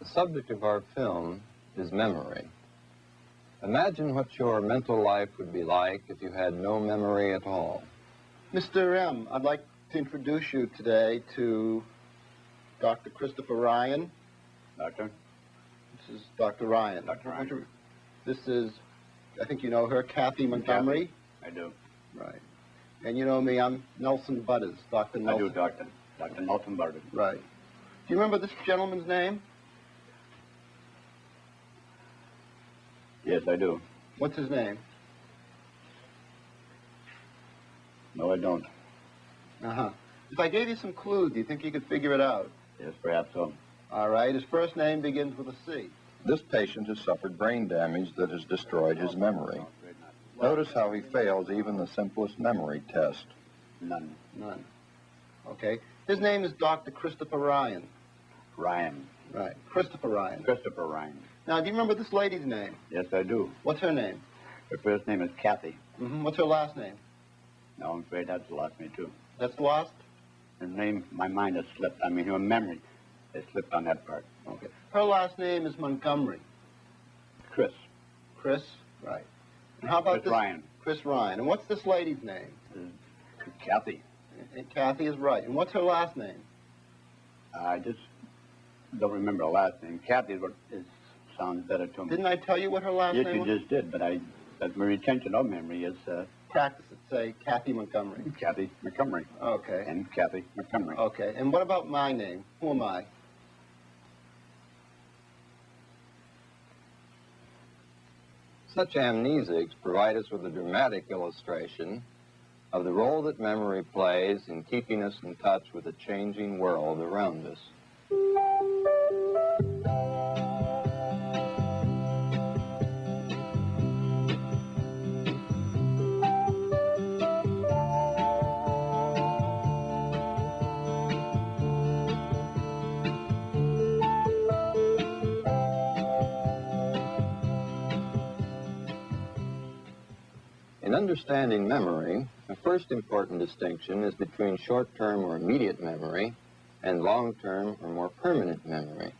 The subject of our film is memory. Imagine what your mental life would be like if you had no memory at all. Mr. M., I'd like to introduce you today to Dr. Christopher Ryan. Doctor? This is Dr. Ryan. Dr. Ryan. This is, I think you know her, Kathy Montgomery. I do. Right. And you know me, I'm Nelson Butters, Dr. Nelson. I do, Doctor. Dr. Nelson Butters. Right. Do you remember this gentleman's name? Yes, I do. What's his name? No, I don't. Uh-huh. If I gave you some clues, do you think you could figure it out? Yes, perhaps so. All right. His first name begins with a C. This patient has suffered brain damage that has destroyed his memory. Notice how he fails even the simplest memory test. None. None. Okay. His name is Dr. Christopher Ryan. Ryan. Right. Christopher Ryan. Christopher Ryan. Now, do you remember this lady's name? Yes, I do. What's her name? Her first name is Kathy. Mm-hmm. What's her last name? No, I'm afraid that's lost me, too. That's lost? Her name, my mind has slipped. I mean, her memory has slipped on that part. Okay. Her last name is Montgomery. Chris. Chris? Right. And how about Chris Ryan. Chris Ryan. And what's this lady's name? Kathy. And Kathy is right. And what's her last name? I just don't remember her last name. Kathy is what sounds better to me. Didn't I tell you what her last yes, name was? Yes, you just did, but my retention of memory is... Practice it. Say Kathy Montgomery. Kathy Montgomery. Okay. And Kathy Montgomery. Okay. And what about my name? Who am I? Such amnesics provide us with a dramatic illustration of the role that memory plays in keeping us in touch with the changing world around us. In understanding memory, the first important distinction is between short-term or immediate memory and long-term or more permanent memory.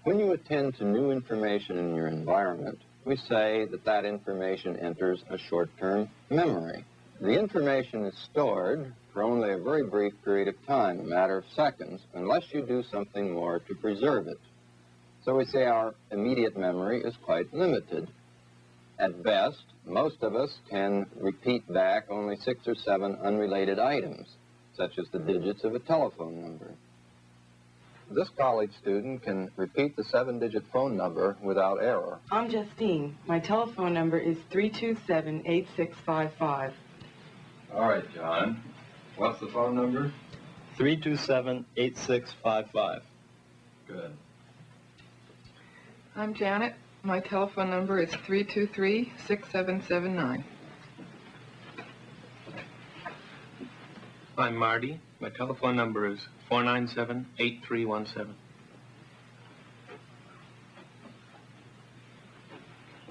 When you attend to new information in your environment, we say that that information enters a short-term memory. The information is stored for only a very brief period of time, a matter of seconds, unless you do something more to preserve it. So we say our immediate memory is quite limited. At best, most of us can repeat back only 6 or 7 unrelated items, such as the digits of a telephone number. This college student can repeat the 7-digit phone number without error. I'm Justine. My telephone number is 327-8655. All right, John. What's the phone number? 327-8655. Good. I'm Janet. My telephone number is 323-6779. I'm Marty. My telephone number is 497-8317.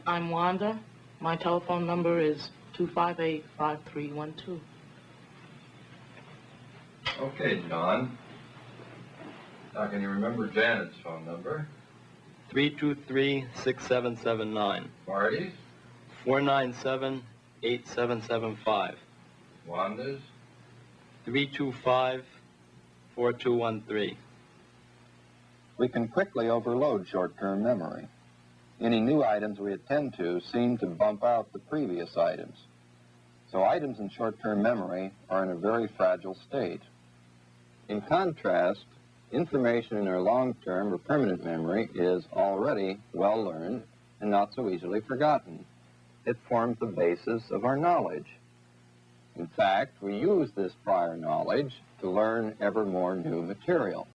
I'm Wanda. My telephone number is 258-5312. Okay, John. Now, can you remember Janet's phone number? 323-6779. Marty's? 497-8775. Wanda's? 325-4213. We can quickly overload short-term memory. Any new items we attend to seem to bump out the previous items. So items in short-term memory are in a very fragile state. In contrast, information in our long-term or permanent memory is already well learned and not so easily forgotten. It forms the basis of our knowledge. In fact, we use this prior knowledge to learn ever more new material.